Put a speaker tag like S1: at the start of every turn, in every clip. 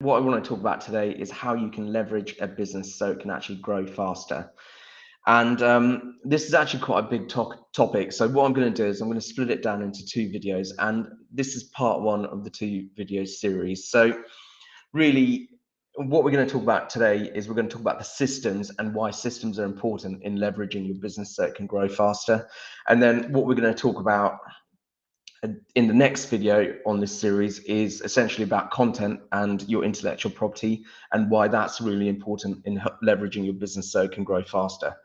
S1: What I want to talk about today is how you can leverage a business so it can actually grow faster. And this is actually quite a big topic. So what I'm going to do is I'm going to split it down into two videos, and this is part one of the two video series. So really, what we're going to talk about today is we're going to talk about the systems and why systems are important in leveraging your business so it can grow faster. And then what we're going to talk about in the next video on this series is essentially about content and your intellectual property and why that's really important in leveraging your business so it can grow faster.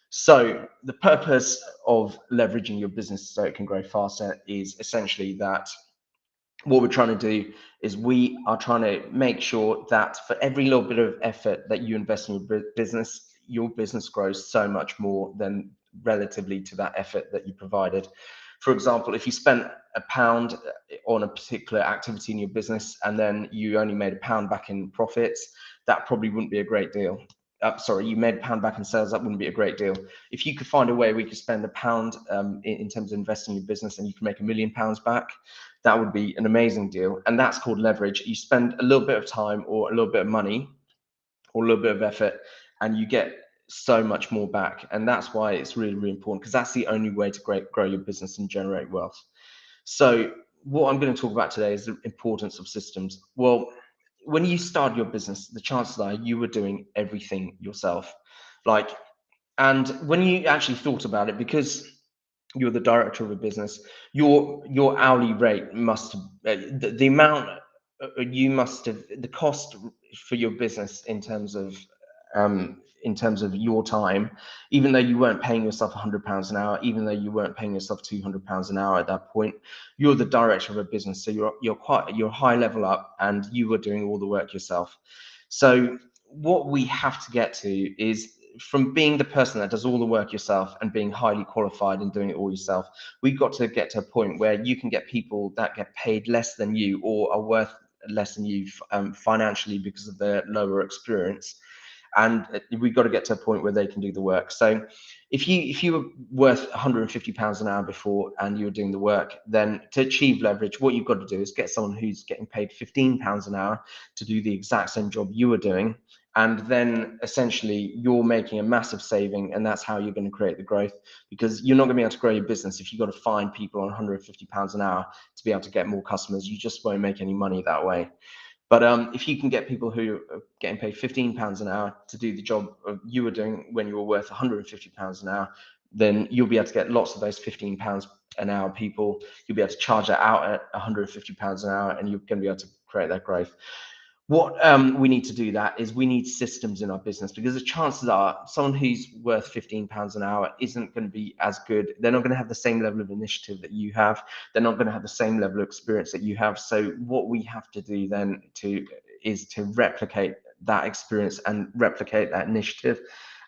S1: So the purpose of leveraging your business so it can grow faster is essentially that what we're trying to do is we are trying to make sure that for every little bit of effort that you invest in your business grows so much more than relatively to that effort that you provided. For example, if you spent £1 on a particular activity in your business and then you only made £1 back in profits, that probably wouldn't be a great deal. Sorry, you made £1 back in sales, that wouldn't be a great deal. If you could find a way we could spend £1 in terms of investing in your business and you can make £1,000,000 back, that would be an amazing deal. And that's called leverage. You spend a little bit of time or a little bit of money or a little bit of effort and you get so much more back. And that's why it's really, really important, because that's the only way to grow your business and generate wealth. So what I'm going to talk about today is the importance of systems. Well, when you started your business, the chances are you were doing everything yourself. Like, and when you actually thought about it, because you're the director of a business, your hourly rate must have the amount you must have the cost for your business in terms of your time, even though you weren't paying yourself £100 an hour, even though you weren't paying yourself £200 an hour at that point, you're the director of a business, so you're high level up, and you were doing all the work yourself. So what we have to get to is, from being the person that does all the work yourself and being highly qualified and doing it all yourself, we've got to get to a point where you can get people that get paid less than you or are worth less than you financially because of their lower experience. And we've got to get to a point where they can do the work. So if you were worth £150 an hour before and you were doing the work, then to achieve leverage, what you've got to do is get someone who's getting paid £15 an hour to do the exact same job you were doing, and then essentially you're making a massive saving, and that's how you're going to create the growth, because you're not going to be able to grow your business if you've got to find people on £150 an hour to be able to get more customers. You just won't make any money that way. But if you can get people who are getting paid £15 an hour to do the job you were doing when you were worth £150 an hour, then you'll be able to get lots of those £15 an hour people. You'll be able to charge that out at £150 an hour, and you're going to be able to create that growth. What we need to do that is we need systems in our business, because the chances are someone who's worth £15 an hour isn't going to be as good. They're not going to have the same level of initiative that you have. They're not going to have the same level of experience that you have. So what we have to do then is to replicate that experience and replicate that initiative.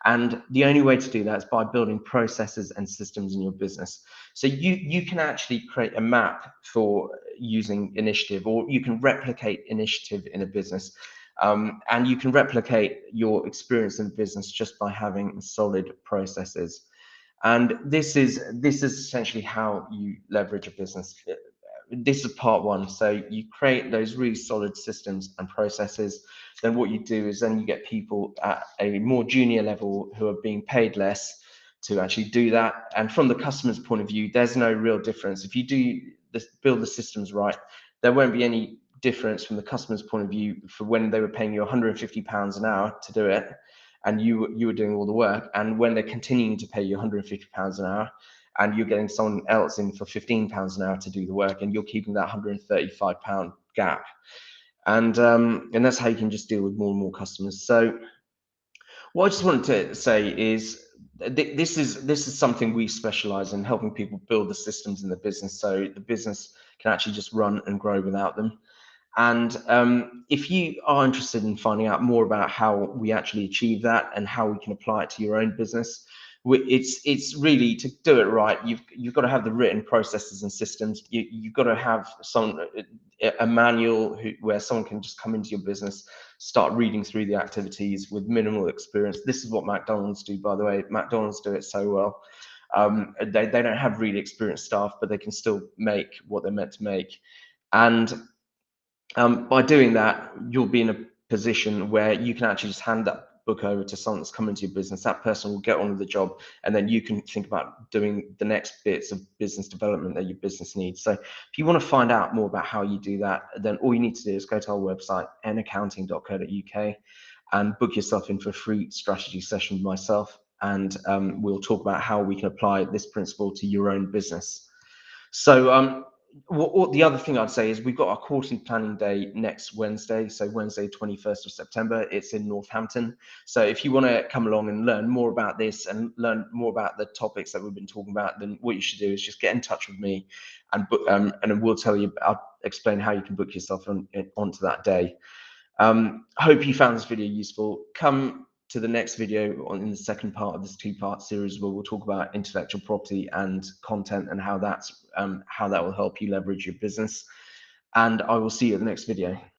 S1: And the only way to do that is by building processes and systems in your business. So you can actually create a map for using initiative, or you can replicate initiative in a business. And you can replicate your experience in business just by having solid processes. And this is essentially how you leverage a business. This is part one. So you create those really solid systems and processes. Then what you do is then you get people at a more junior level who are being paid less to actually do that. And from the customer's point of view, there's no real difference. If you do this, build the systems right, there won't be any difference from the customer's point of view for when they were paying you £150 an hour to do it, and you were doing all the work, and when they're continuing to pay you £150 an hour and you're getting someone else in for £15 an hour to do the work, and you're keeping that £135 gap. And that's how you can just deal with more and more customers. So what I just wanted to say is this is something we specialize in, helping people build the systems in the business so the business can actually just run and grow without them. And if you are interested in finding out more about how we actually achieve that and how we can apply it to your own business, it's really, to do it right, you've got to have the written processes and systems. You've got to have a manual where someone can just come into your business, start reading through the activities with minimal experience. This is what McDonald's do, by the way. McDonald's do it so well. They don't have really experienced staff, but they can still make what they're meant to make. And By doing that, you'll be in a position where you can actually just hand that book over to someone that's coming to your business. That person will get on with the job, and then you can think about doing the next bits of business development that your business needs. So if you want to find out more about how you do that, then all you need to do is go to our website, naccounting.co.uk, and book yourself in for a free strategy session with myself, and we'll talk about how we can apply this principle to your own business. So what the other thing I'd say is we've got our quarterly planning day next Wednesday, so Wednesday 21st of September. It's in Northampton. So if you want to come along and learn more about this and learn more about the topics that we've been talking about, then what you should do is just get in touch with me, and we'll tell you. I'll explain how you can book yourself onto that day. Hope you found this video useful. Come to the next video in the second part of this two-part series, where we'll talk about intellectual property and content, and how that will help you leverage your business. And I will see you at the next video.